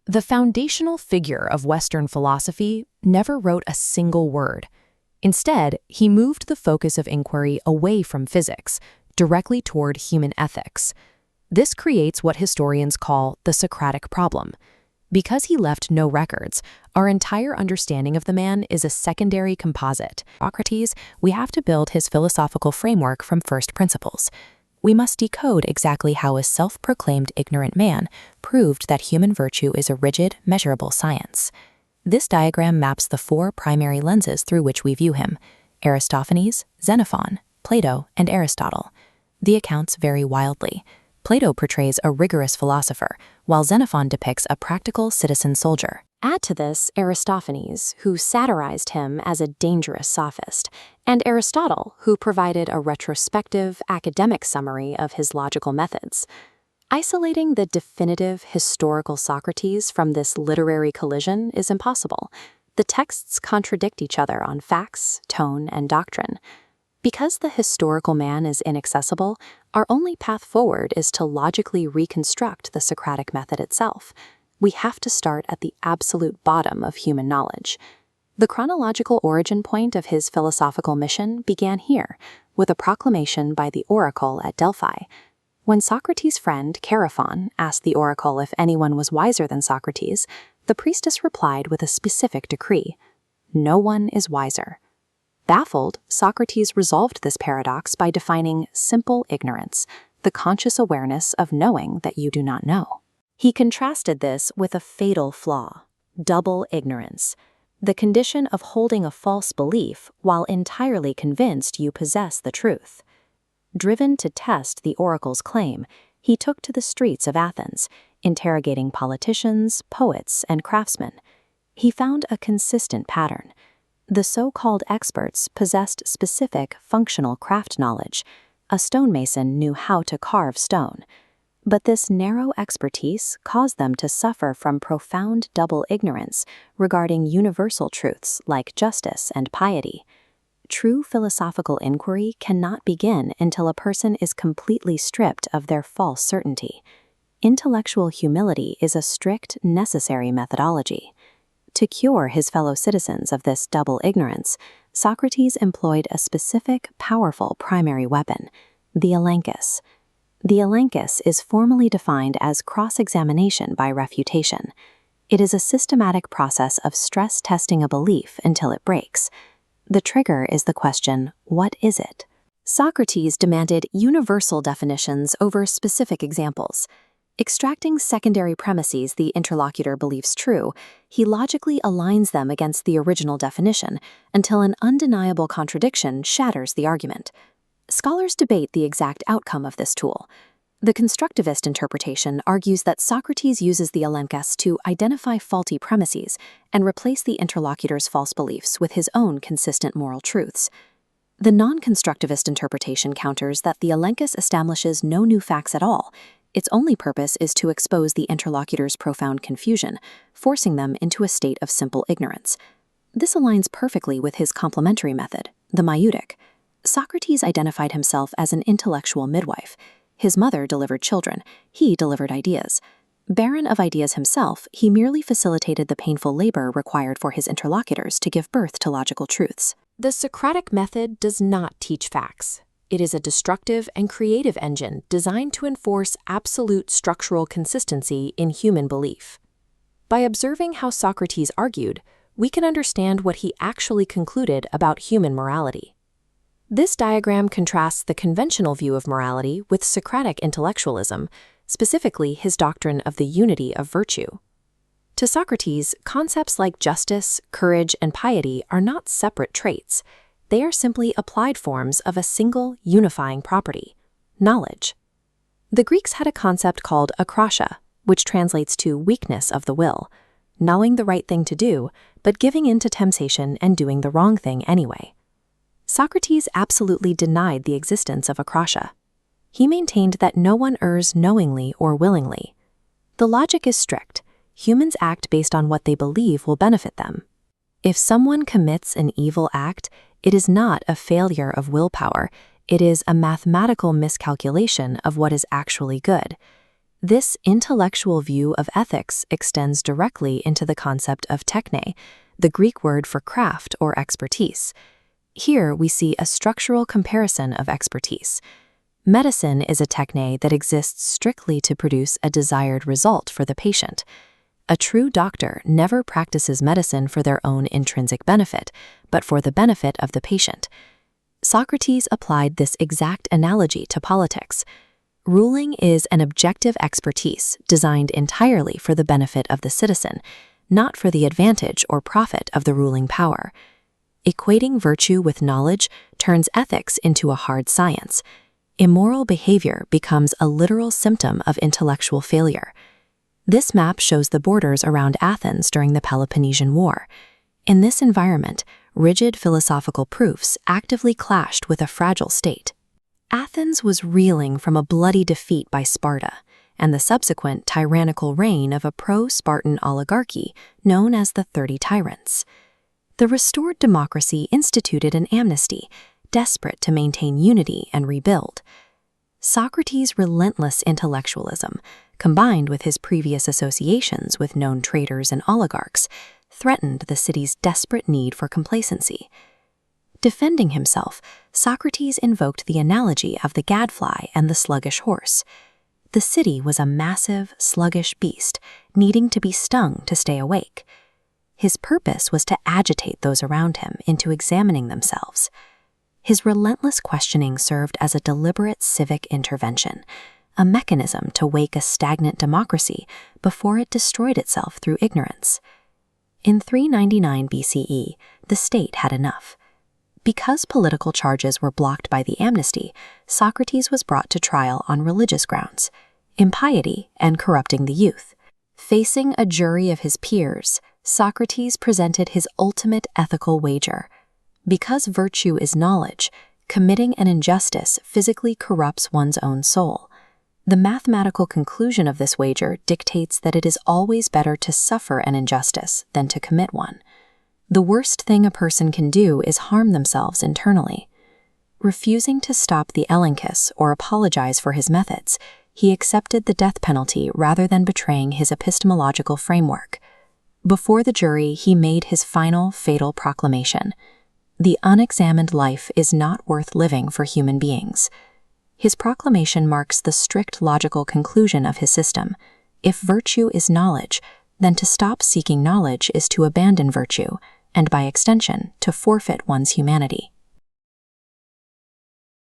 The foundational figure of Western philosophy never wrote a single word. Instead, he moved the focus of inquiry away from physics, directly toward human ethics. This creates what historians call the Socratic problem. Because he left no records, our entire understanding of the man is a secondary composite. Socrates, we have to build his philosophical framework from first principles. We must decode exactly how a self-proclaimed ignorant man proved that human virtue is a rigid, measurable science. This diagram maps the four primary lenses through which we view him: Aristophanes, Xenophon, Plato, and Aristotle. The accounts vary wildly. Plato portrays a rigorous philosopher, while Xenophon depicts a practical citizen soldier. Add to this Aristophanes, who satirized him as a dangerous sophist, and Aristotle, who provided a retrospective, academic summary of his logical methods. Isolating the definitive historical Socrates from this literary collision is impossible. The texts contradict each other on facts, tone, and doctrine. Because the historical man is inaccessible, our only path forward is to logically reconstruct the Socratic method itself. We have to start at the absolute bottom of human knowledge. The chronological origin point of his philosophical mission began here, with a proclamation by the oracle at Delphi. When Socrates' friend Chaerephon asked the oracle if anyone was wiser than Socrates, the priestess replied with a specific decree: "No one is wiser." Baffled, Socrates resolved this paradox by defining simple ignorance, the conscious awareness of knowing that you do not know. He contrasted this with a fatal flaw: double ignorance, the condition of holding a false belief while entirely convinced you possess the truth. Driven to test the oracle's claim, he took to the streets of Athens, interrogating politicians, poets, and craftsmen. He found a consistent pattern. The so-called experts possessed specific functional craft knowledge. A stonemason knew how to carve stone. But this narrow expertise caused them to suffer from profound double ignorance regarding universal truths like justice and piety. True philosophical inquiry cannot begin until a person is completely stripped of their false certainty. Intellectual humility is a strict, necessary methodology. To cure his fellow citizens of this double ignorance, Socrates employed a specific, powerful primary weapon: the Elenchus. The Elenchus is formally defined as cross-examination by refutation. It is a systematic process of stress-testing a belief until it breaks. The trigger is the question, what is it? Socrates demanded universal definitions over specific examples. Extracting secondary premises the interlocutor believes true, he logically aligns them against the original definition until an undeniable contradiction shatters the argument. Scholars debate the exact outcome of this tool. The constructivist interpretation argues that Socrates uses the Elenchus to identify faulty premises and replace the interlocutor's false beliefs with his own consistent moral truths. The non-constructivist interpretation counters that the Elenchus establishes no new facts at all. Its only purpose is to expose the interlocutor's profound confusion, forcing them into a state of simple ignorance. This aligns perfectly with his complementary method, the maieutic. Socrates identified himself as an intellectual midwife. His mother delivered children, he delivered ideas. Barren of ideas himself, he merely facilitated the painful labor required for his interlocutors to give birth to logical truths. The Socratic method does not teach facts. It is a destructive and creative engine designed to enforce absolute structural consistency in human belief. By observing how Socrates argued, we can understand what he actually concluded about human morality. This diagram contrasts the conventional view of morality with Socratic intellectualism, specifically his doctrine of the unity of virtue. To Socrates, concepts like justice, courage, and piety are not separate traits. They are simply applied forms of a single unifying property: knowledge. The Greeks had a concept called akrasia, which translates to weakness of the will, knowing the right thing to do, but giving in to temptation and doing the wrong thing anyway. Socrates absolutely denied the existence of akrasia. He maintained that no one errs knowingly or willingly. The logic is strict. Humans act based on what they believe will benefit them. If someone commits an evil act, it is not a failure of willpower, it is a mathematical miscalculation of what is actually good. This intellectual view of ethics extends directly into the concept of techne, the Greek word for craft or expertise. Here we see a structural comparison of expertise. Medicine is a techne that exists strictly to produce a desired result for the patient. A true doctor never practices medicine for their own intrinsic benefit, but for the benefit of the patient. Socrates applied this exact analogy to politics. Ruling is an objective expertise designed entirely for the benefit of the citizen, not for the advantage or profit of the ruling power. Equating virtue with knowledge turns ethics into a hard science. Immoral behavior becomes a literal symptom of intellectual failure. This map shows the borders around Athens during the Peloponnesian War. In this environment, rigid philosophical proofs actively clashed with a fragile state. Athens was reeling from a bloody defeat by Sparta and the subsequent tyrannical reign of a pro-Spartan oligarchy known as the 30 Tyrants. The restored democracy instituted an amnesty, desperate to maintain unity and rebuild. Socrates' relentless intellectualism, combined with his previous associations with known traitors and oligarchs, threatened the city's desperate need for complacency. Defending himself, Socrates invoked the analogy of the gadfly and the sluggish horse. The city was a massive, sluggish beast, needing to be stung to stay awake. His purpose was to agitate those around him into examining themselves. His relentless questioning served as a deliberate civic intervention, a mechanism to wake a stagnant democracy before it destroyed itself through ignorance. In 399 BCE, the state had enough. Because political charges were blocked by the amnesty, Socrates was brought to trial on religious grounds, impiety and corrupting the youth. Facing a jury of his peers, Socrates presented his ultimate ethical wager. Because virtue is knowledge, committing an injustice physically corrupts one's own soul. The mathematical conclusion of this wager dictates that it is always better to suffer an injustice than to commit one. The worst thing a person can do is harm themselves internally. Refusing to stop the Elenchus or apologize for his methods, he accepted the death penalty rather than betraying his epistemological framework. Before the jury, he made his final, fatal proclamation: "The unexamined life is not worth living for human beings." His proclamation marks the strict logical conclusion of his system. If virtue is knowledge, then to stop seeking knowledge is to abandon virtue, and by extension, to forfeit one's humanity.